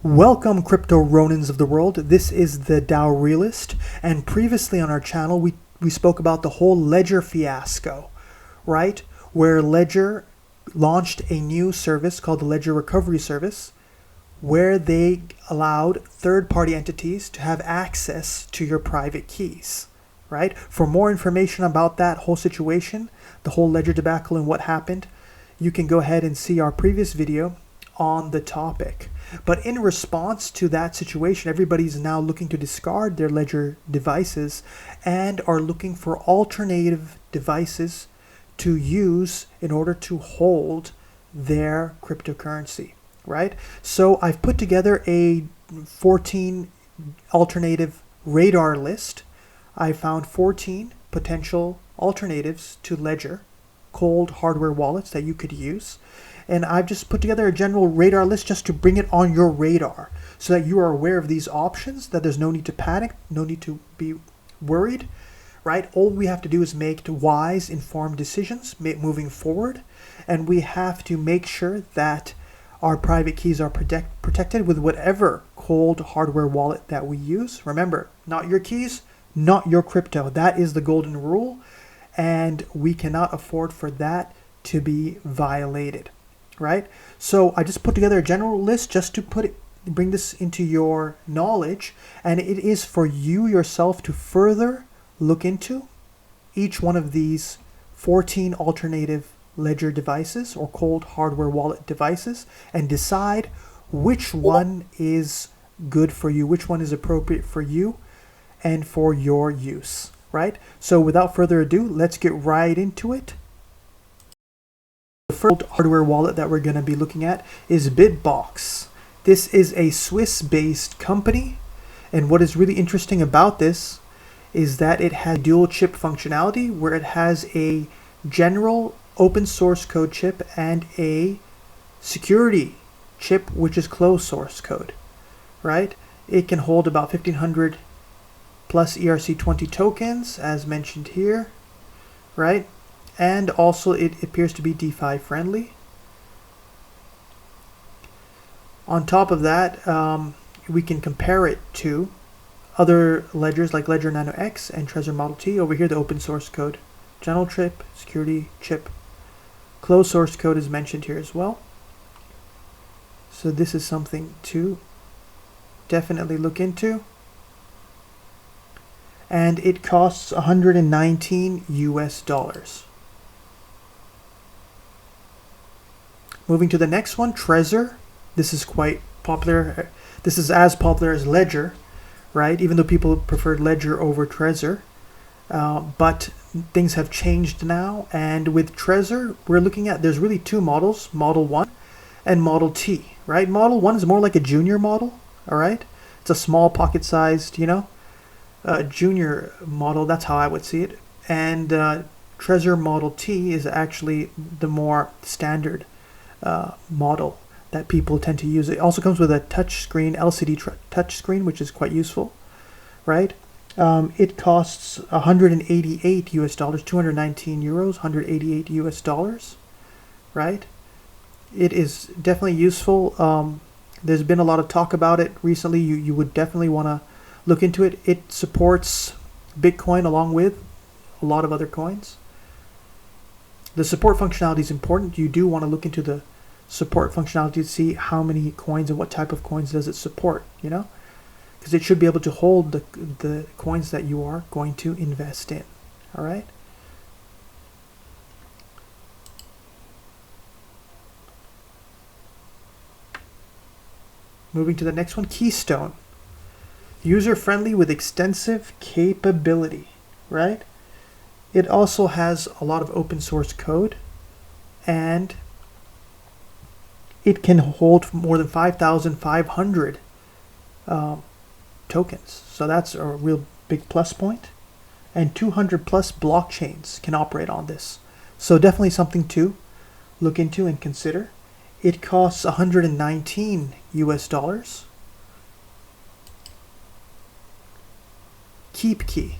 Welcome, crypto Ronins of the world. This is the Dow Realist, and previously on our channel we spoke about the whole Ledger fiasco, right? Where Ledger launched a new service called the Ledger Recovery Service, where they allowed third-party entities to have access to your private keys, right? For more information about that whole situation, the whole Ledger debacle and what happened, you can go ahead and see our previous video on the topic. But in response to that situation, everybody's now looking to discard their Ledger devices and are looking for alternative devices to use in order to hold their cryptocurrency, right? So I've put together a 14 alternative radar list. I found 14 potential alternatives to Ledger, cold hardware wallets that you could use. And I've just put together a general radar list just to bring it on your radar so that you are aware of these options, that there's no need to panic, no need to be worried, right? All we have to do is make wise, informed decisions moving forward. And we have to make sure that our private keys are protected with whatever cold hardware wallet that we use. Remember, not your keys, not your crypto. That is the golden rule. And we cannot afford for that to be violated. Right? So I just put together a general list just to bring this into your knowledge, and it is for you yourself to further look into each one of these 14 alternative Ledger devices or cold hardware wallet devices and decide which one is good for you, which one is appropriate for you and for your use, right? So without further ado, let's get right into it. The first hardware wallet that we're going to be looking at is Bitbox. This is a Swiss-based company, and what is really interesting about this is that it has dual chip functionality where it has a general open source code chip and a security chip which is closed source code, right? It can hold about 1500 plus ERC20 tokens as mentioned here, right? And also it appears to be DeFi friendly. On top of that, we can compare it to other ledgers like Ledger Nano X and Trezor Model T. Over here, the open source code, general chip, security chip, closed source code is mentioned here as well. So this is something to definitely look into. And it costs 119 US dollars. Moving to the next one, Trezor. This is quite popular. This is as popular as Ledger, right? Even though people preferred Ledger over Trezor. But things have changed now. And with Trezor, we're looking at, there's really two models, Model 1 and Model T, right? Model 1 is more like a junior model, all right? It's a small pocket-sized, junior model. That's how I would see it. And Trezor Model T is actually the more standard model that people tend to use. It also comes with a touchscreen, LCD touchscreen, which is quite useful, right? It costs 188 US dollars, 219 euros, 188 US dollars, right? It is definitely useful. There's been a lot of talk about it recently. You would definitely want to look into it. It supports Bitcoin along with a lot of other coins. The support functionality is important. You do want to look into the support functionality to see how many coins and what type of coins does it support, because it should be able to hold the coins that you are going to invest in. All right. Moving to the next one, Keystone. User-friendly with extensive capability, right? It also has a lot of open source code, and it can hold more than 5,500 tokens. So that's a real big plus point. And 200 plus blockchains can operate on this. So definitely something to look into and consider. It costs 119 US dollars. KeepKey,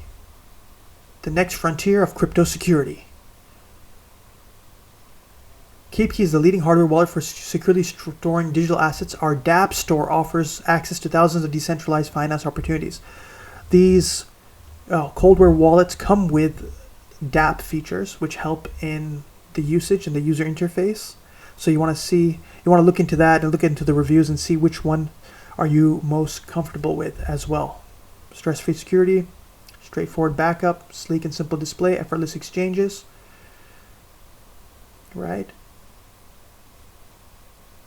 the next frontier of crypto security. KeepKey is the leading hardware wallet for securely storing digital assets. Our dApp store offers access to thousands of decentralized finance opportunities. These coldware wallets come with dApp features, which help in the usage and the user interface. So you want to look into that and look into the reviews and see which one are you most comfortable with as well. Stress-free security, straightforward backup, sleek and simple display, effortless exchanges. Right?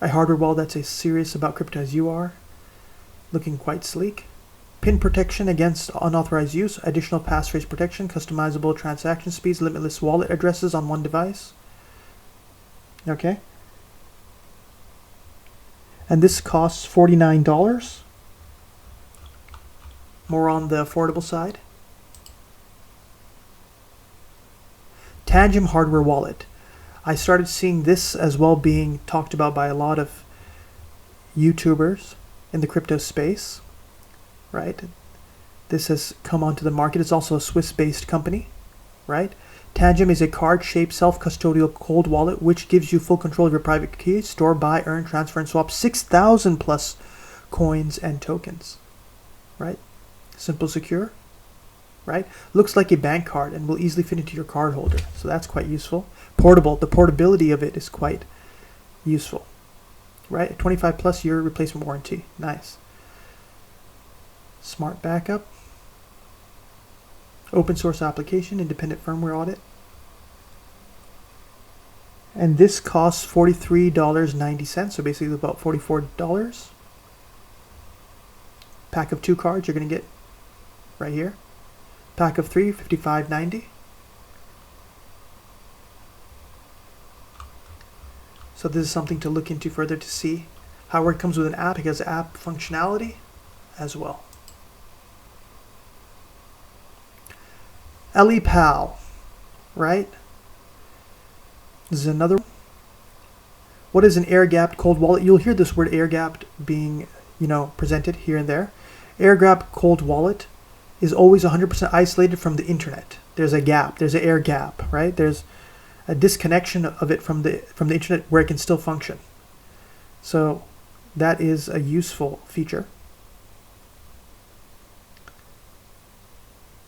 A hardware wallet that's as serious about crypto as you are. Looking quite sleek. PIN protection against unauthorized use, additional passphrase protection, customizable transaction speeds, limitless wallet addresses on one device. Okay. And this costs $49. More on the affordable side. Tangem hardware wallet. I started seeing this as well being talked about by a lot of YouTubers in the crypto space, right? This has come onto the market. It's also a Swiss-based company, right? Tangem is a card-shaped self-custodial cold wallet which gives you full control of your private keys, store, buy, earn, transfer, and swap 6,000 plus coins and tokens, right? Simple, secure, right? Looks like a bank card and will easily fit into your card holder, so that's quite useful. Portable, the portability of it is quite useful, right? A 25 plus year replacement warranty, nice. Smart backup, open source application, independent firmware audit. And this costs $43.90, so basically about $44. Pack of 2 cards you're going to get right here. Pack of 3, $55.90. So this is something to look into further to see how it comes with an app. It has app functionality as well. LEPAL, right? This is another one. What is an air-gapped cold wallet? You'll hear this word air-gapped being, presented here and there. Air-gapped cold wallet is always 100% isolated from the internet. There's a gap. There's an air gap, right? There's a disconnection of it from the internet where it can still function. So that is a useful feature.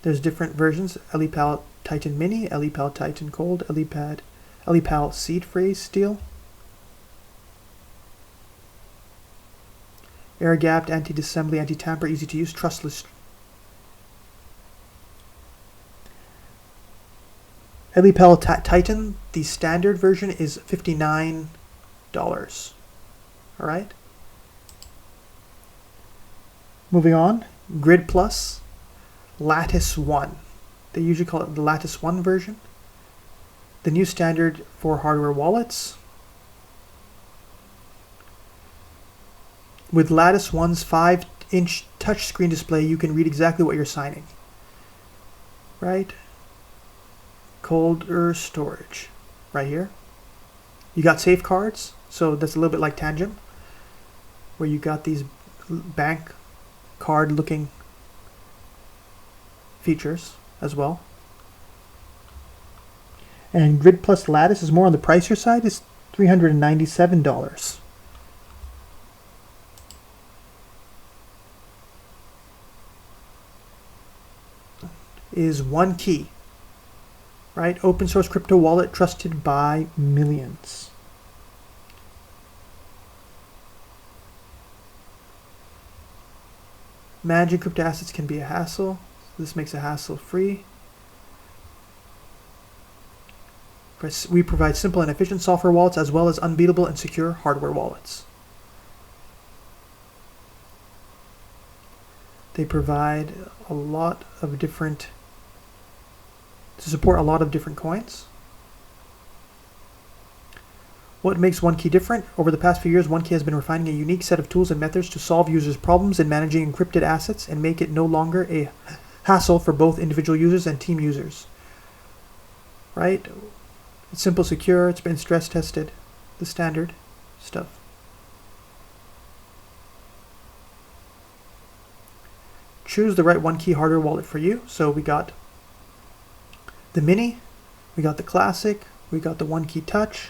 There's different versions: LEPAL Titan Mini, LEPAL Titan Cold, LEPAL Seed Phrase Steel, air gapped, anti-disassembly, anti-tamper, easy to use, trustless. LEPAL Titan, the standard version, is $59. All right. Moving on, Grid Plus, Lattice 1. They usually call it the Lattice 1 version. The new standard for hardware wallets. With Lattice 1's 5-inch touchscreen display, you can read exactly what you're signing. Right? Colder storage. Right here. You got safeguards, so that's a little bit like Tangem, where you got these bank card looking features as well. And Grid Plus Lattice is more on the pricier side, is $397. Is One Key, right? Open source crypto wallet trusted by millions. Managing crypto assets can be a hassle. This makes it hassle-free. We provide simple and efficient software wallets as well as unbeatable and secure hardware wallets. They provide a lot of different, to support a lot of different coins. What makes OneKey different? Over the past few years, OneKey has been refining a unique set of tools and methods to solve users' problems in managing encrypted assets and make it no longer a hassle for both individual users and team users. Right? It's simple, secure, it's been stress tested, the standard stuff. Choose the right OneKey hardware wallet for you. So we got the Mini, we got the Classic, we got the OneKey Touch,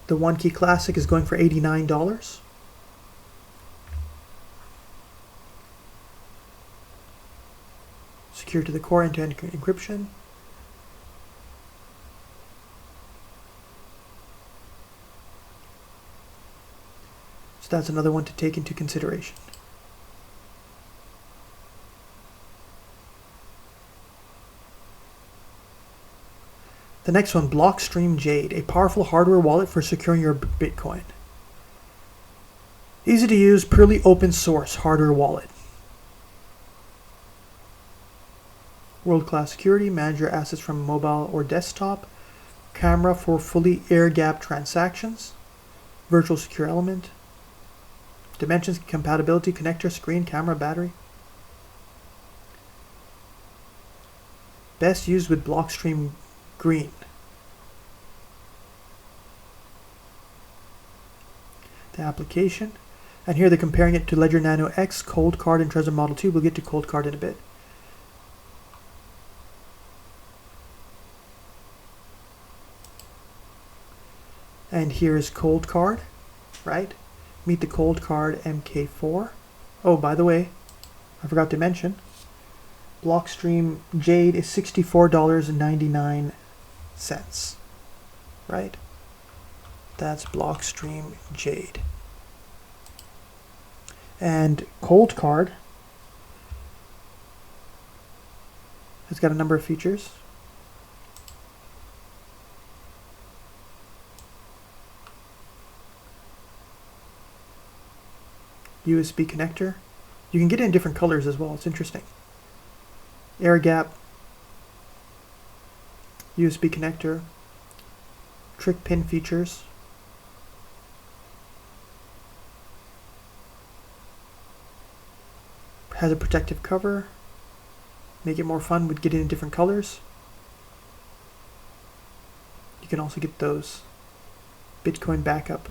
The 1 key classic is going for $89. Secure to the core, end-to-end encryption. So that's another one to take into consideration. The next one, Blockstream Jade, a powerful hardware wallet for securing your Bitcoin. Easy to use, purely open source hardware wallet. World-class security, manage your assets from mobile or desktop. Camera for fully air-gapped transactions. Virtual secure element. Dimensions, compatibility, connector, screen, camera, battery. Best used with Blockstream Green. The application. And here they're comparing it to Ledger Nano X, Cold Card, and Trezor Model 2. We'll get to Cold Card in a bit. And here is Cold Card, right? Meet the Cold Card MK4. Oh, by the way, I forgot to mention, Blockstream Jade is $64.99, right? That's Blockstream Jade. And Cold Card has got a number of features. USB connector. You can get it in different colors as well. It's interesting. Air gap, USB connector, trick pin features. Has a protective cover. Make it more fun with getting in different colors. You can also get those Bitcoin backup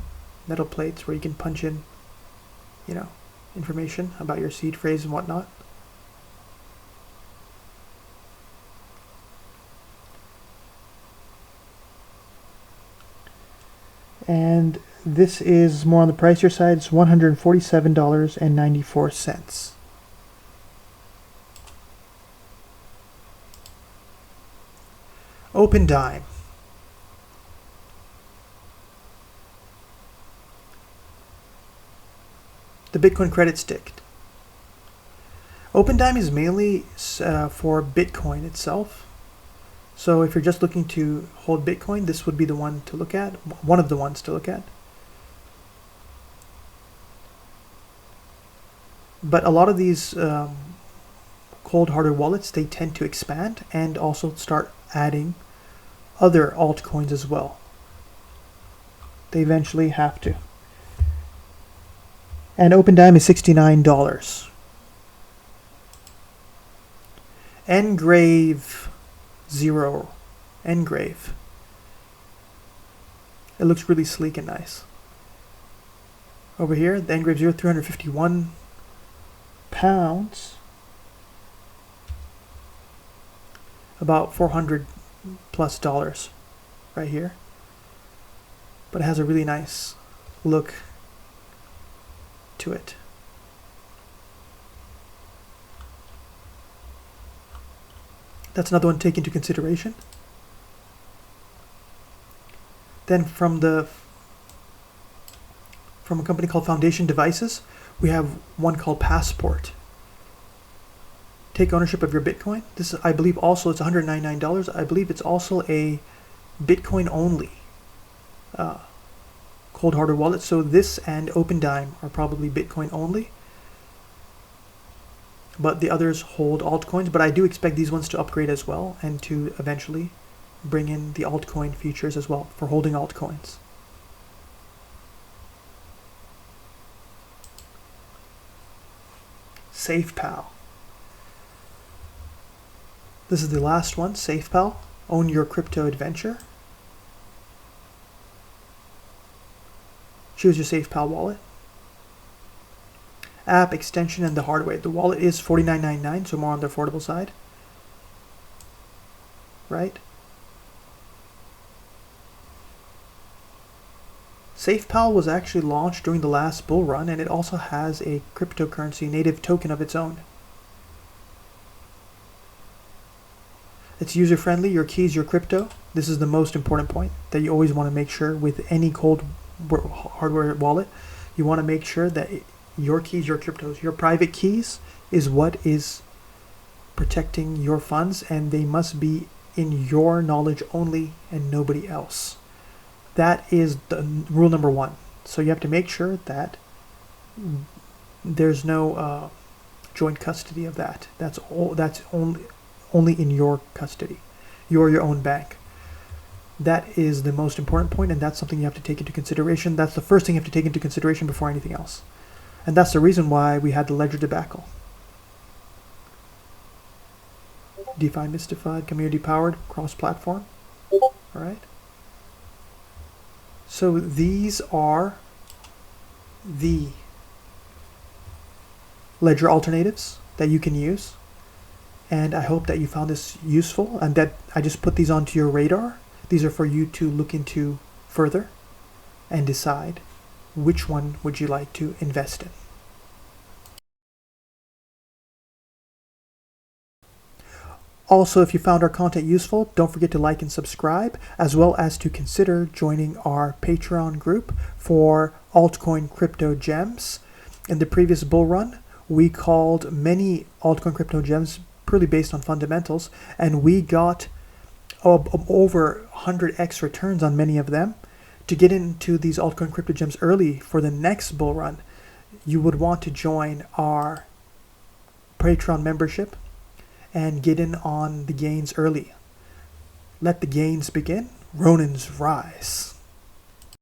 metal plates where you can punch in, you know, information about your seed phrase and whatnot. And this is more on the pricier side. It's $147.94. OpenDime. The Bitcoin credit stick. OpenDime is mainly for Bitcoin itself. So if you're just looking to hold Bitcoin, this would be the one to look at, one of the ones to look at. But a lot of these cold hardware wallets, they tend to expand and also start adding other altcoins as well. They eventually have to. And OpenDime is $69. Engrave 0. Engrave. It looks really sleek and nice. Over here, the Engrave 0, 351 pounds. About $400 plus right here. But it has a really nice look to it. That's another one to take into consideration. Then from a company called Foundation Devices, we have one called Passport. Take ownership of your Bitcoin. This is, I believe, also it's $199. I believe it's also a Bitcoin only cold hardware wallet. So this and OpenDime are probably Bitcoin only, but the others hold altcoins. But I do expect these ones to upgrade as well and to eventually bring in the altcoin features as well for holding altcoins. SafePal. This is the last one, SafePal. Own your crypto adventure. Choose your SafePal wallet. App, extension, and the hardware. The wallet is $49.99, so more on the affordable side. Right? SafePal was actually launched during the last bull run, and it also has a cryptocurrency native token of its own. It's user-friendly, your keys, your crypto. This is the most important point that you always want to make sure with any cold hardware wallet. You want to make sure that your keys, your cryptos, your private keys is what is protecting your funds, and they must be in your knowledge only and nobody else. That is the rule number one. So you have to make sure that there's no joint custody of that. That's only in your custody. You're your own bank. That is the most important point, and that's something you have to take into consideration. That's the first thing you have to take into consideration before anything else. And that's the reason why we had the ledger debacle. DeFi mystified, community powered, cross-platform. All right. So these are the ledger alternatives that you can use. And I hope that you found this useful and that I just put these onto your radar. These are for you to look into further and decide which one would you like to invest in. Also, if you found our content useful, don't forget to like and subscribe, as well as to consider joining our Patreon group for altcoin crypto gems. In the previous bull run, we called many altcoin crypto gems purely based on fundamentals, and we got over 100x returns on many of them. To get into these altcoin crypto gems early for the next bull run, you would want to join our Patreon membership and get in on the gains early. Let the gains begin. Ronins rise.